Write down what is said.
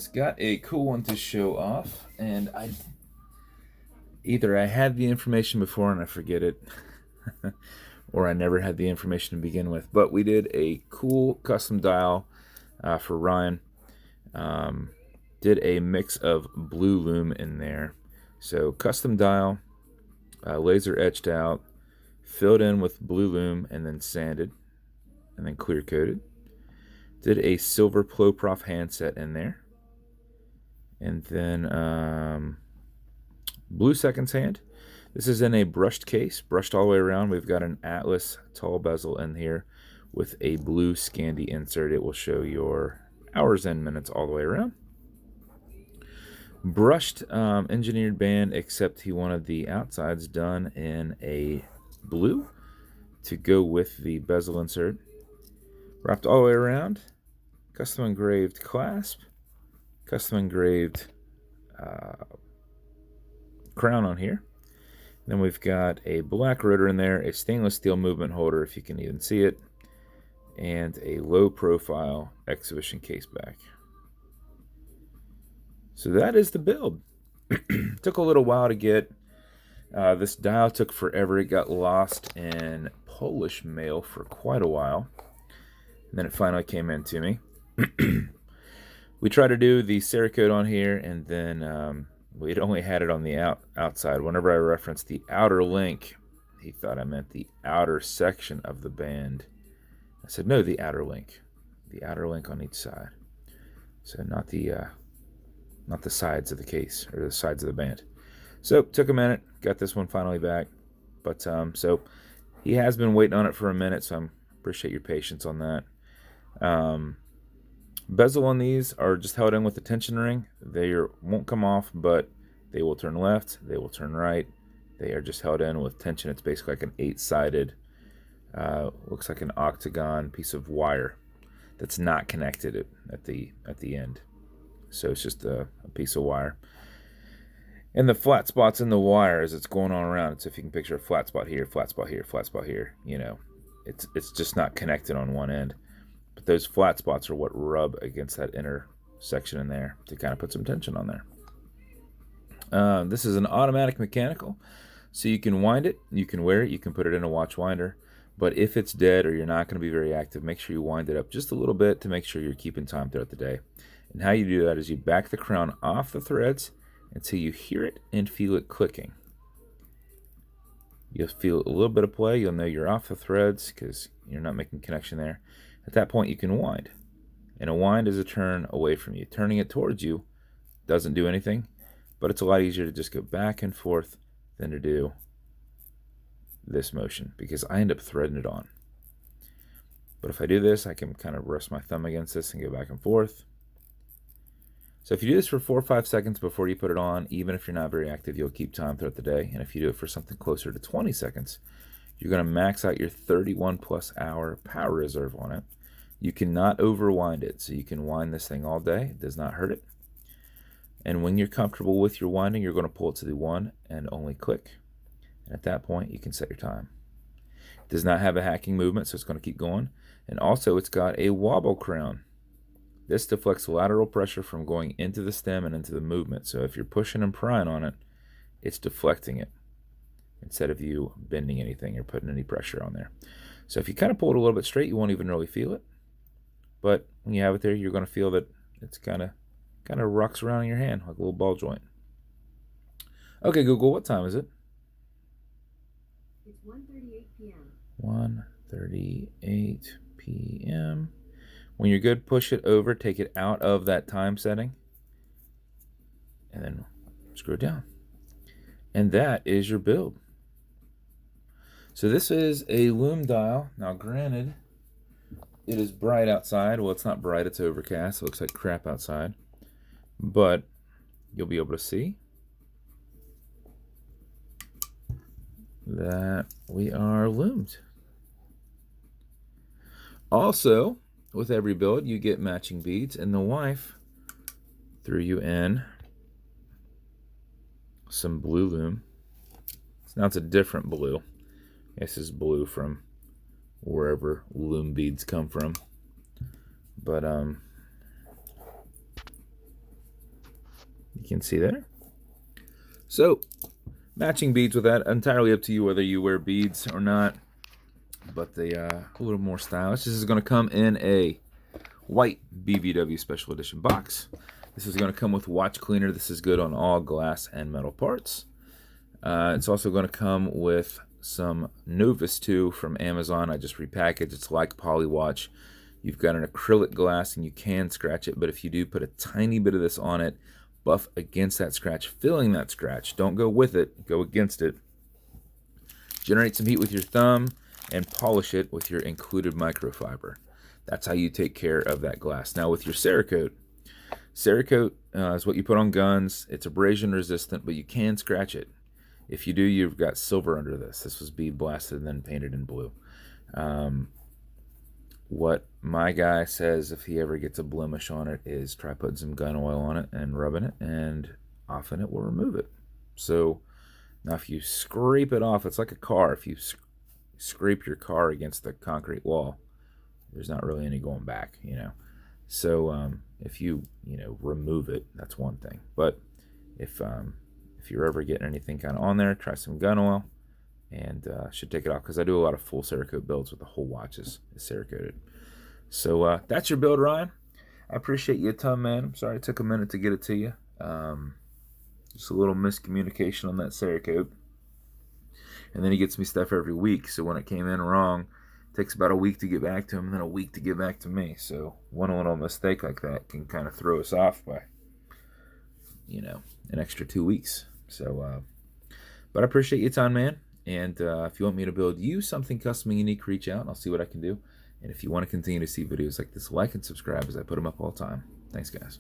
guys, got a cool one to show off, and either I had the information before and I forget it, or I never had the information to begin with. But we did a cool custom dial for Ryan. Did a mix of blue lume in there. So custom dial, laser etched out, filled in with blue lume, and then sanded, and then clear coated. Did a silver Plo Prof handset in there. And then blue seconds hand. This is in a brushed case, brushed all the way around. We've got an Atlas tall bezel in here with a blue Scandi insert. It will show your hours and minutes all the way around. Brushed engineered band, except he wanted the outsides done in a blue to go with the bezel insert. Wrapped all the way around. Custom engraved clasp. Custom engraved crown on here. Then we've got a black rotor in there, a stainless steel movement holder, if you can even see it, and a low profile exhibition case back. So that is the build. Took a little while to get. This dial took forever. It got lost in Polish mail for quite a while. And then it finally came in to me. We tried to do the Cerakote on here, and then we'd only had it on the outside. Whenever I referenced the outer link, he thought I meant the outer section of the band. I said, no, the outer link. The outer link on each side. So not the sides of the case, or the sides of the band. So took a minute, got this one finally back. But so he has been waiting on it for a minute, so I appreciate your patience on that. Bezel on these are just held in with a tension ring. They won't come off, but they will turn left, they will turn right. They are just held in with tension. It's basically like an 8-sided, looks like an octagon piece of wire that's not connected at the end. So it's just a piece of wire. And the flat spots in the wire as it's going on around. So if you can picture a flat spot here, flat spot here, flat spot here, you know, it's just not connected on one end. But those flat spots are what rub against that inner section in there to kind of put some tension on there. This is an automatic mechanical, so you can wind it, you can wear it, you can put it in a watch winder. But if it's dead or you're not going to be very active, make sure you wind it up just a little bit to make sure you're keeping time throughout the day. And how you do that is you back the crown off the threads until you hear it and feel it clicking. You'll feel a little bit of play. You'll know you're off the threads because you're not making connection there. At that point, you can wind. And a wind is a turn away from you. Turning it towards you doesn't do anything, but it's a lot easier to just go back and forth than to do this motion, because I end up threading it on. But if I do this, I can kind of rest my thumb against this and go back and forth. So if you do this for 4 or 5 seconds before you put it on, even if you're not very active, you'll keep time throughout the day. And if you do it for something closer to 20 seconds, you're going to max out your 31 plus hour power reserve on it. You cannot overwind it, so you can wind this thing all day. It does not hurt it. And when you're comfortable with your winding, you're going to pull it to the one and only click. And at that point, you can set your time. It does not have a hacking movement, so it's going to keep going. And also, it's got a wobble crown. This deflects lateral pressure from going into the stem and into the movement. So if you're pushing and prying on it, it's deflecting it instead of you bending anything or putting any pressure on there. So if you kind of pull it a little bit straight, you won't even really feel it. But when you have it there, you're going to feel that it's kind of rocks around in your hand like a little ball joint. Okay, Google, what time is it? It's 1:38 p.m. 1:38 p.m. When you're good, push it over, take it out of that time setting, and then screw it down. And that is your build. So this is a lume dial. Now granted, it is bright outside. Well, it's not bright, it's overcast. It looks like crap outside. But you'll be able to see that we are lumed. Also, with every build, you get matching beads, and the wife threw you in some blue lume. Now it's a different blue. This is blue from wherever lume beads come from. But You can see there. So, matching beads with that, entirely up to you whether you wear beads or not. But they a little more stylish. This is going to come in a white BVW Special Edition box. This is going to come with watch cleaner. This is good on all glass and metal parts. It's also going to come with some Novus 2 from Amazon. I just repackaged. It's like Polywatch. You've got an acrylic glass and you can scratch it, but if you do put a tiny bit of this on it, buff against that scratch, filling that scratch. Don't go with it, go against it. Generate some heat with your thumb and polish it with your included microfiber. That's how you take care of that glass. Now with your Cerakote, Cerakote is what you put on guns. It's abrasion resistant, but you can scratch it. If you do, you've got silver under this. This was bead blasted and then painted in blue. What my guy says if he ever gets a blemish on it is try putting some gun oil on it and rubbing it, and often it will remove it. So now if you scrape it off, it's like a car. If you scrape your car against the concrete wall, there's not really any going back, you know. So if you remove it, that's one thing. But if you're ever getting anything kind of on there, try some gun oil, and should take it off, because I do a lot of full Cerakote builds with the whole watch is Cerakoted. So that's your build, Ryan. I appreciate you a ton, man. I'm sorry it took a minute to get it to you. Just a little miscommunication on that Cerakote. And then he gets me stuff every week, so when it came in wrong, it takes about a week to get back to him, and then a week to get back to me. So one little mistake like that can kind of throw us off by, an extra 2 weeks. So, but I appreciate your time, man. And if you want me to build you something custom and unique, reach out and I'll see what I can do. And if you want to continue to see videos like this, like and subscribe as I put them up all the time. Thanks, guys.